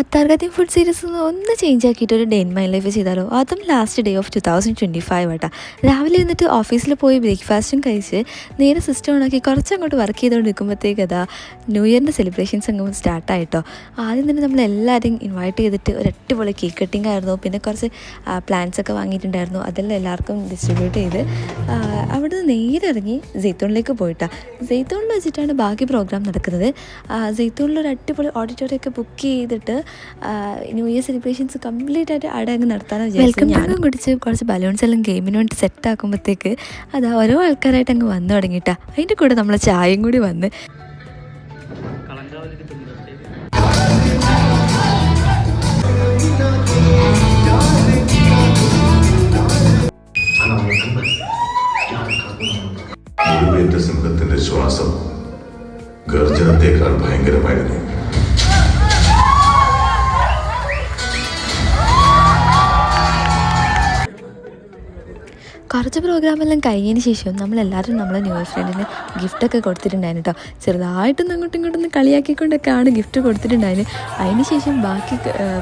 മത്താർഗദ്യം food series ഒന്ന് change ആക്കിയിട്ട് ഒരു ഡേ ഇൻ മൈ ലൈഫ് ചെയ്താലോ. അതും ലാസ്റ്റ് ഡേ ഓഫ് 2025 ആട്ടാ. രാവിലെ എന്നിട്ട് ഓഫീസിൽ പോയി ബ്രേക്ക്ഫാസ്റ്റും കഴിച്ച് നേരെ സിസ്റ്റം ഉണ്ടാക്കി കുറച്ചങ്ങോട്ട് വർക്ക് ചെയ്തുകൊണ്ട് നിൽക്കുമ്പോഴത്തേക്ക് അതാ ന്യൂ ഇയറിൻ്റെ സെലിബ്രേഷൻസ് അങ്ങ് സ്റ്റാർട്ടായിട്ടോ. ആദ്യം തന്നെ നമ്മളെല്ലാവരെയും ഇൻവൈറ്റ് ചെയ്തിട്ട് ഒരു അടിപൊളി കേക്ക് കട്ടിങ് ആയിരുന്നു. പിന്നെ കുറച്ച് പ്ലാൻസ് ഒക്കെ വാങ്ങിയിട്ടുണ്ടായിരുന്നു. അതെല്ലാം എല്ലാവർക്കും ഡിസ്ട്രിബ്യൂട്ട് ചെയ്ത് അവിടുന്ന് നേരെ ഇറങ്ങി ജെയ്ത്തൂണിലേക്ക് പോയിട്ടാണ്. ജെയ്ത്തൂണിൽ വെച്ചിട്ടാണ് ബാക്കി പ്രോഗ്രാം നടക്കുന്നത്. ജെയ്ത്തൂണിൽ ഒരു അടിപൊളി ഓഡിറ്റോറിയം ഒക്കെ ബുക്ക് ചെയ്തിട്ട് ന്യൂ ഇയർ സെലിബ്രേഷൻസ് കംപ്ലീറ്റ് ആയിട്ട് അവിടെ അങ്ങ് നടത്താനും വിചാരിച്ചു. ഞാനും കുടിച്ച് കുറച്ച് ബലൂൺസ് എല്ലാം ഗെയിമിന് വേണ്ടി സെറ്റ് ആക്കുമ്പോഴത്തേക്ക് അത് ഓരോ ആൾക്കാരായിട്ട് അങ്ങ് വന്നു തുടങ്ങിയിട്ടാ. അതിൻ്റെ കൂടെ നമ്മളെ ചായയും കൂടി വന്ന് സിംഹത്തിന്റെ ശ്വാസം ഗർജനത്തെക്കാൾ ഭയങ്കരമായിരുന്നു. കുറച്ച് പ്രോഗ്രാമെല്ലാം കഴിഞ്ഞതിന് ശേഷം നമ്മളെല്ലാവരും നമ്മളെ ന്യൂ ഇയർ ഫ്രണ്ടിന് ഗിഫ്റ്റൊക്കെ കൊടുത്തിട്ടുണ്ടായിരുന്നു കേട്ടോ. ചെറുതായിട്ടൊന്നും അങ്ങോട്ടും ഇങ്ങോട്ടൊന്ന് കളിയാക്കിക്കൊണ്ടൊക്കെയാണ് ഗിഫ്റ്റ് കൊടുത്തിട്ടുണ്ടായിരുന്നു. അതിന് ശേഷം ബാക്കി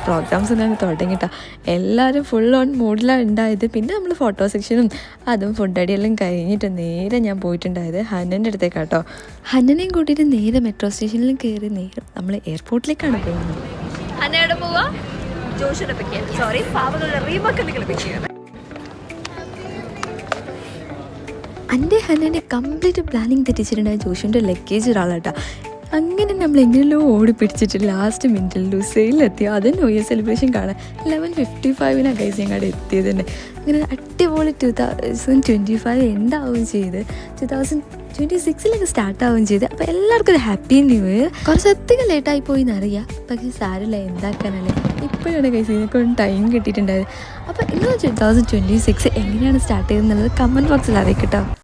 പ്രോഗ്രാംസ് എല്ലാം തുടങ്ങിയിട്ടോ. എല്ലാവരും ഫുൾ ഓൺ മൂഡിലാണ് ഉണ്ടായത്. പിന്നെ നമ്മൾ ഫോട്ടോ സെക്ഷനും അതും ഫുഡ് അടിയെല്ലാം കഴിഞ്ഞിട്ട് നേരെ ഞാൻ പോയിട്ടുണ്ടായത് ഹന്നൻ്റെ അടുത്തേക്കാട്ടോ. ഹന്നനെയും കൂട്ടിയിട്ട് നേരെ മെട്രോ സ്റ്റേഷനിലും കയറി നേരെ നമ്മൾ എയർപോർട്ടിലേക്കാണ് പോകുന്നത്. ഹന്നയുടെ പോവാ ജോഷിയുടെ പിക്ക് സോറി പാവകളുടെ റീബക്കത്തിൽ കളിപ്പിക്കുക. എൻ്റെ ഹന്നൻ്റെ കംപ്ലീറ്റ് പ്ലാനിങ് തെറ്റിച്ചിട്ടുണ്ടായ ജോഷുവിൻ്റെ ലഗേജ് ഒരാളാട്ടോ. അങ്ങനെ നമ്മൾ എങ്ങനെയല്ലോ ഓടിപ്പിടിച്ചിട്ട് ലാസ്റ്റ് മിനിറ്റിൽ ലുസൈലിലെത്തി. അത് ന്യൂ ഇയർ സെലിബ്രേഷൻ കാണാൻ 11:55 ഗൈസ് ഞങ്ങളുടെ എത്തിയത് തന്നെ. അങ്ങനെ അടിപൊളി 2025 എൻഡാവുകയും ചെയ്ത് 2026 സ്റ്റാർട്ടാവുകയും ചെയ്ത്. അപ്പോൾ എല്ലാവർക്കും ഒരു ഹാപ്പി ന്യൂ ഇയർ. കുറച്ചധികം ലേറ്റായി പോയി എന്നറിയാം, പക്ഷേ സാരമില്ല, എന്താക്കാനല്ലേ. ഇപ്പോഴാണ് ഗൈസ് ഇതിനൊക്കെ ടൈം കിട്ടിയിട്ടുണ്ടായത്. അപ്പോൾ ഇന്ന് 2026 എങ്ങനെയാണ് സ്റ്റാർട്ട് ചെയ്തതെന്നുള്ളത് കമൻറ്റ് ബോക്സിൽ അറിയിക്കട്ടോ.